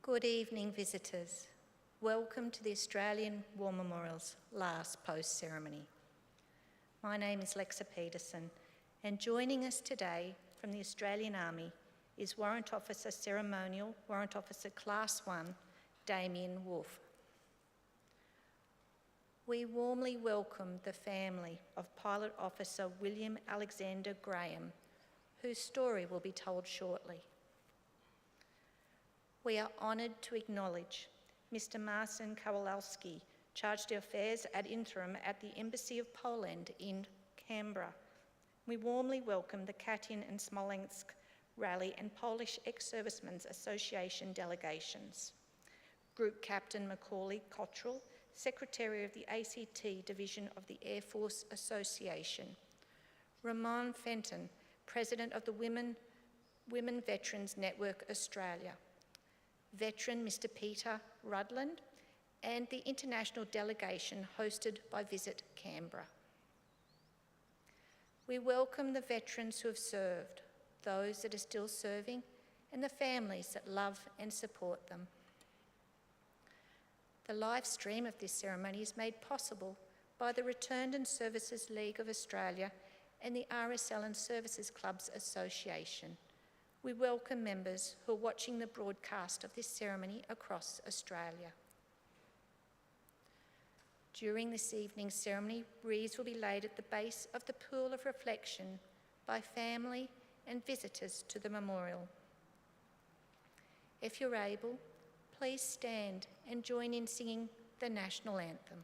Good evening, visitors. Welcome to the Australian War Memorial's last post-ceremony. My name is Lexa Peterson, and joining us today from the Australian Army is Warrant Officer Ceremonial, Warrant Officer Class 1, Damien Wolfe. We warmly welcome the family of Pilot Officer William Alexander Graham, whose story will be told shortly. We are honoured to acknowledge Mr. Marcin Kowalski, Charge d'Affaires ad interim at the Embassy of Poland in Canberra. We warmly welcome the Katyn and Smolensk Rally and Polish Ex-Servicemen's Association delegations. Group Captain Macaulay Cottrell, Secretary of the ACT Division of the Air Force Association. Ramon Fenton, President of the Women Veterans Network Australia. Veteran Mr. Peter Rudland, and the international delegation hosted by Visit Canberra. We welcome the veterans who have served, those that are still serving, and the families that love and support them. The live stream of this ceremony is made possible by the Returned and Services League of Australia and the RSL and Services Clubs Association. We welcome members who are watching the broadcast of this ceremony across Australia. During this evening's ceremony, wreaths will be laid at the base of the pool of reflection by family and visitors to the memorial. If you're able, please stand and join in singing the national anthem.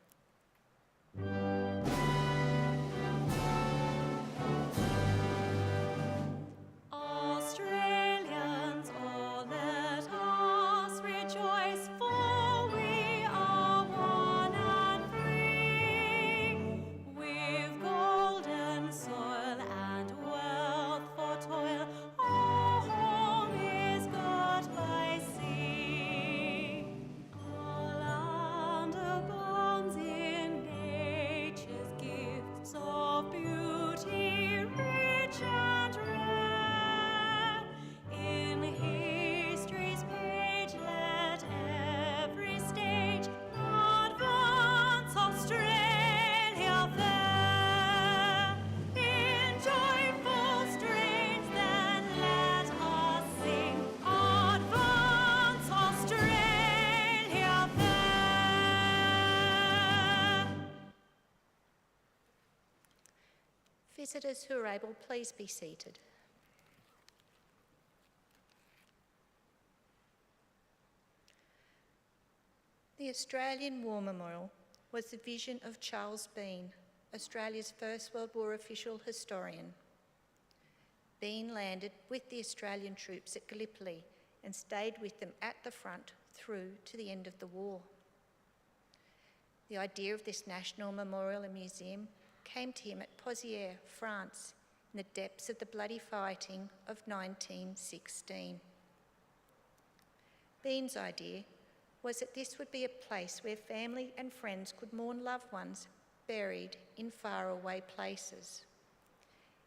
Visitors who are able, please be seated. The Australian War Memorial was the vision of Charles Bean, Australia's First World War official historian. Bean landed with the Australian troops at Gallipoli and stayed with them at the front through to the end of the war. The idea of this national memorial and museum came to him at Pozières, France, in the depths of the bloody fighting of 1916. Bean's idea was that this would be a place where family and friends could mourn loved ones buried in faraway places.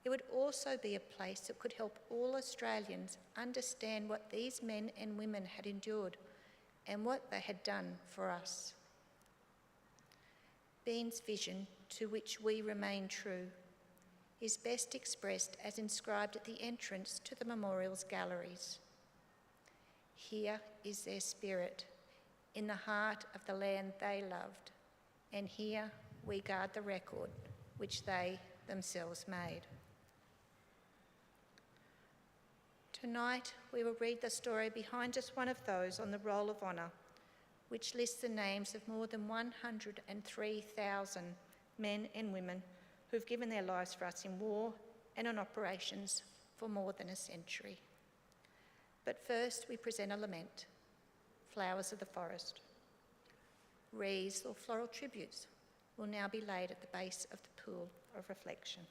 It would also be a place that could help all Australians understand what these men and women had endured and what they had done for us. Bean's vision, to which we remain true, is best expressed as inscribed at the entrance to the memorial's galleries. Here is their spirit, in the heart of the land they loved, and here we guard the record which they themselves made. Tonight we will read the story behind just one of those on the Roll of Honour, which lists the names of more than 103,000 men and women who've given their lives for us in war and on operations for more than a century. But first we present a lament, Flowers of the Forest. Wreaths or floral tributes will now be laid at the base of the pool of reflection.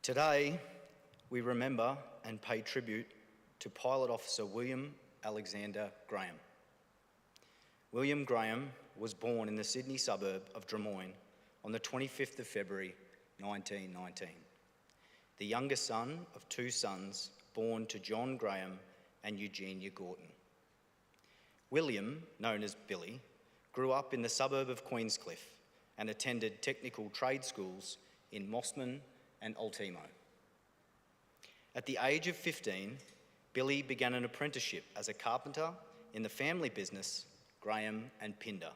Today, we remember and pay tribute to Pilot Officer William Alexander Graham. William Graham was born in the Sydney suburb of Drummoyne on the 25th of February 1919, the youngest son of two sons born to John Graham and Eugenia Gorton. William, known as Billy, grew up in the suburb of Queenscliff and attended technical trade schools in Mossman and Ultimo. At the age of 15, Billy began an apprenticeship as a carpenter in the family business Graham and Pinder,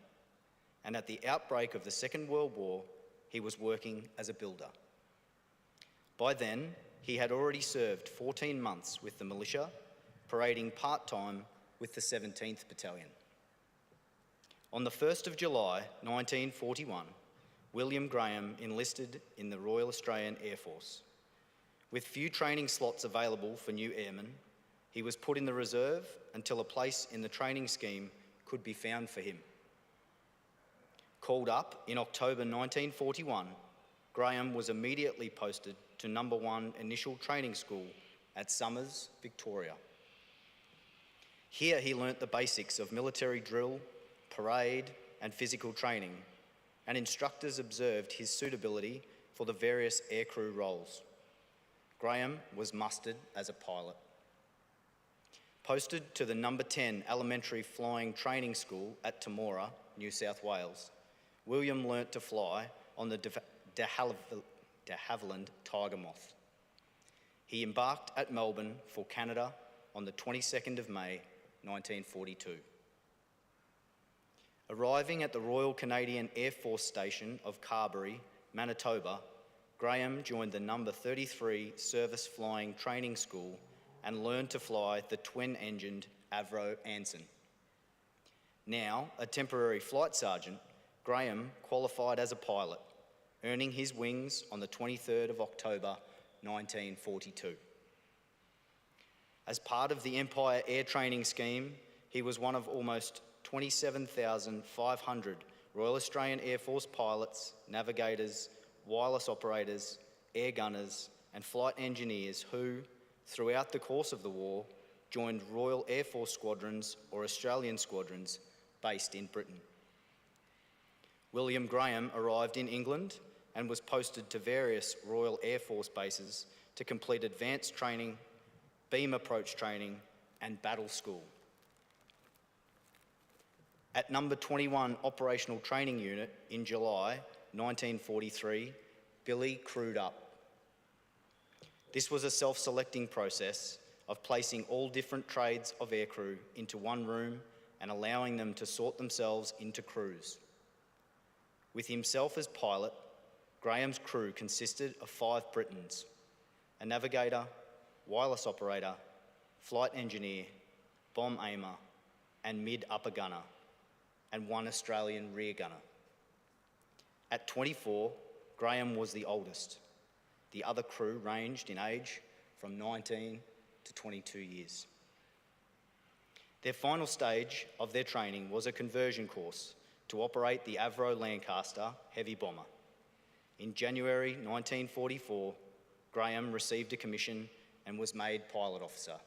and at the outbreak of the Second World War, he was working as a builder. By then, he had already served 14 months with the militia, parading part-time with the 17th Battalion. On the 1st of July 1941, William Graham enlisted in the Royal Australian Air Force. With few training slots available for new airmen, he was put in the reserve until a place in the training scheme could be found for him. Called up in October 1941, Graham was immediately posted to No. 1 Initial Training School at Somers, Victoria. Here he learnt the basics of military drill, parade and physical training, and instructors observed his suitability for the various aircrew roles. Graham was mustered as a pilot. Posted to the No. 10 Elementary Flying Training School at Temora, New South Wales, William learnt to fly on the de Havilland Tiger Moth. He embarked at Melbourne for Canada on the 22nd of May 1942. Arriving at the Royal Canadian Air Force Station of Carberry, Manitoba, Graham joined the No. 33 Service Flying Training School and learned to fly the twin-engined Avro Anson. Now a temporary flight sergeant, Graham qualified as a pilot, earning his wings on the 23rd of October 1942. As part of the Empire Air Training Scheme, he was one of almost 27,500 Royal Australian Air Force pilots, navigators, wireless operators, air gunners and flight engineers who, throughout the course of the war, joined Royal Air Force squadrons or Australian squadrons based in Britain. William Graham arrived in England and was posted to various Royal Air Force bases to complete advanced training, beam approach training and battle school. At No. 21 Operational Training Unit in July 1943, Billy crewed up. This was a self-selecting process of placing all different trades of aircrew into one room and allowing them to sort themselves into crews. With himself as pilot, Graham's crew consisted of 5 Britons: a navigator, wireless operator, flight engineer, bomb aimer, and mid-upper gunner, and 1 Australian rear gunner. At 24, Graham was the oldest. The other crew ranged in age from 19 to 22 years. Their final stage of their training was a conversion course to operate the Avro Lancaster heavy bomber. In January 1944, Graham received a commission and was made pilot officer.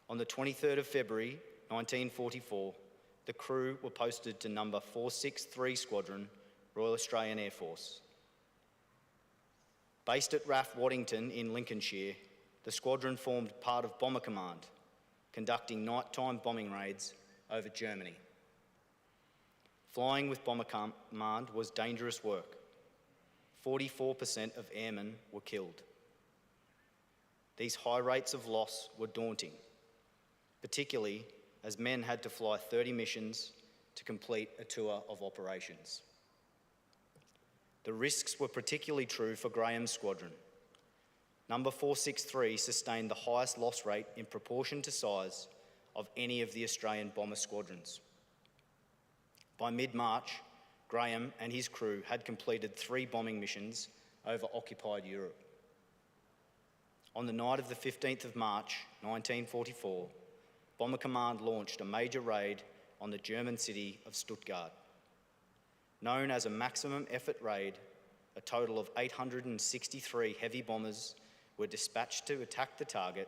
On the 23rd of February 1944, the crew were posted to No. 463 Squadron, Royal Australian Air Force. Based at RAF Waddington in Lincolnshire, the squadron formed part of Bomber Command, conducting nighttime bombing raids over Germany. Flying with Bomber Command was dangerous work. 44% of airmen were killed. These high rates of loss were daunting, particularly as men had to fly 30 missions to complete a tour of operations. The risks were particularly true for Graham's squadron. No. 463 sustained the highest loss rate in proportion to size of any of the Australian bomber squadrons. By mid-March, Graham and his crew had completed 3 bombing missions over occupied Europe. On the night of the 15th of March 1944, Bomber Command launched a major raid on the German city of Stuttgart. Known as a maximum effort raid, a total of 863 heavy bombers were dispatched to attack the target,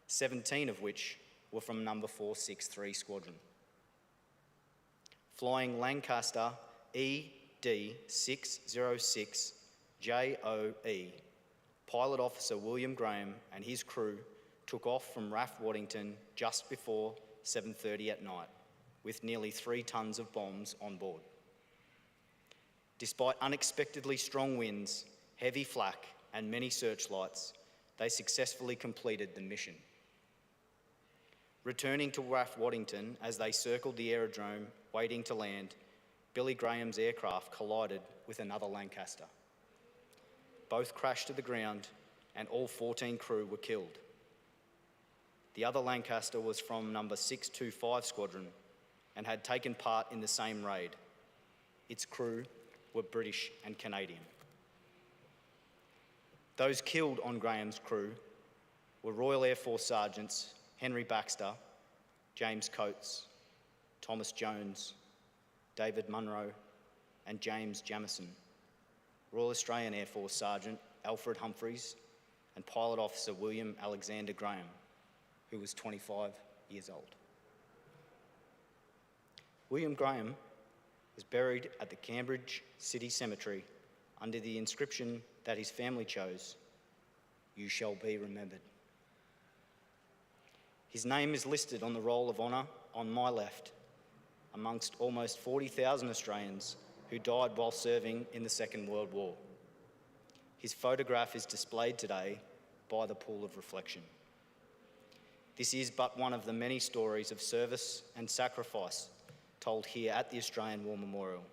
17 of which were from number 463 Squadron. Flying Lancaster ED-606 JOE, Pilot Officer William Graham and his crew took off from RAF Waddington just before 7:30 at night, with nearly 3 tonnes of bombs on board. Despite unexpectedly strong winds, heavy flak, and many searchlights, they successfully completed the mission. Returning to RAF Waddington as they circled the aerodrome waiting to land, Billy Graham's aircraft collided with another Lancaster. Both crashed to the ground and all 14 crew were killed. The other Lancaster was from number 625 Squadron and had taken part in the same raid. Its crew were British and Canadian. Those killed on Graham's crew were Royal Air Force Sergeants Henry Baxter, James Coates, Thomas Jones, David Munro, and James Jamieson, Royal Australian Air Force Sergeant Alfred Humphreys, and Pilot Officer William Alexander Graham, who was 25 years old. William Graham was buried at the Cambridge City Cemetery under the inscription that his family chose, "You shall be remembered." His name is listed on the Roll of Honour on my left, amongst almost 40,000 Australians who died while serving in the Second World War. His photograph is displayed today by the Pool of Reflection. This is but one of the many stories of service and sacrifice told here at the Australian War Memorial.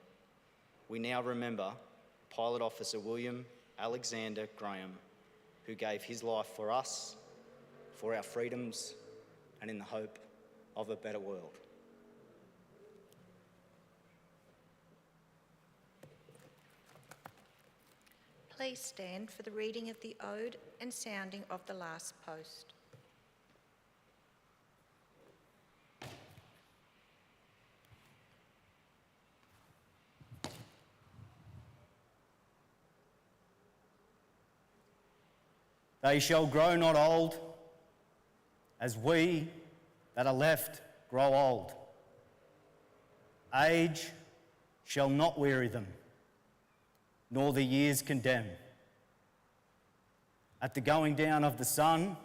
We now remember Pilot Officer William Alexander Graham, who gave his life for us, for our freedoms, and in the hope of a better world. Please stand for the reading of the Ode and sounding of the last post. They shall grow not old, as we that are left grow old. Age shall not weary them, nor the years condemn. At the going down of the sun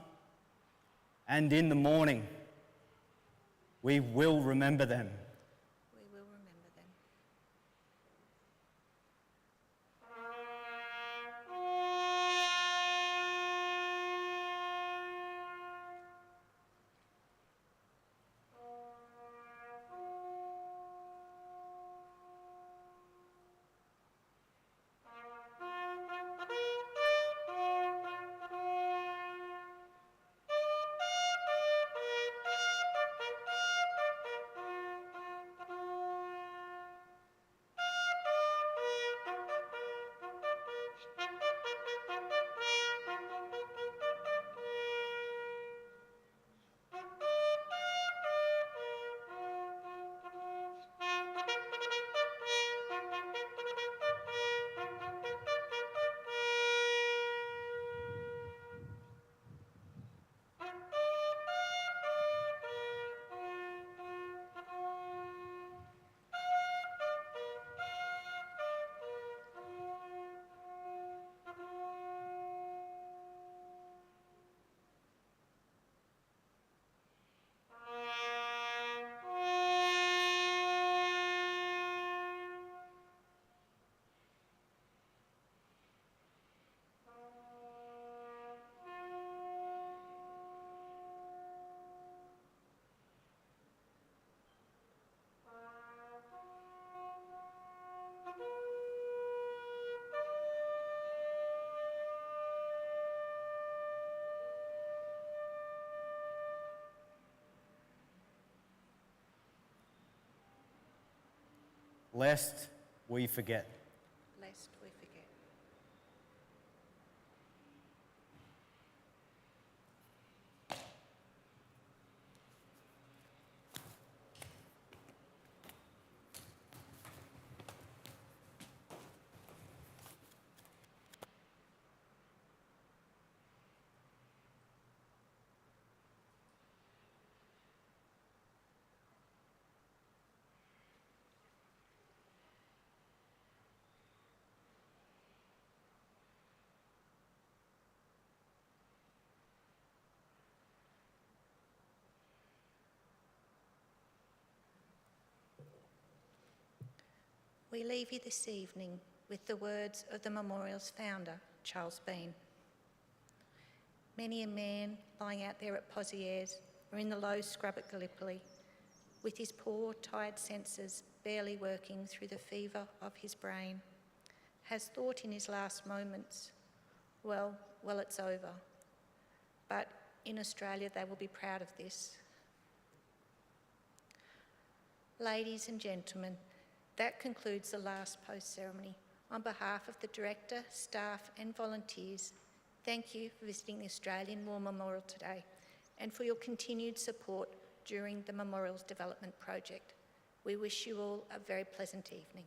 and in the morning, we will remember them. We will remember them. Lest we forget. Lest we forget. We leave you this evening with the words of the memorial's founder, Charles Bean. Many a man lying out there at Pozieres or in the low scrub at Gallipoli, with his poor, tired senses barely working through the fever of his brain, has thought in his last moments, well, it's over. But in Australia, they will be proud of this. Ladies and gentlemen, that concludes the last post ceremony. On behalf of the Director, staff and volunteers, thank you for visiting the Australian War Memorial today and for your continued support during the Memorial's development project. We wish you all a very pleasant evening.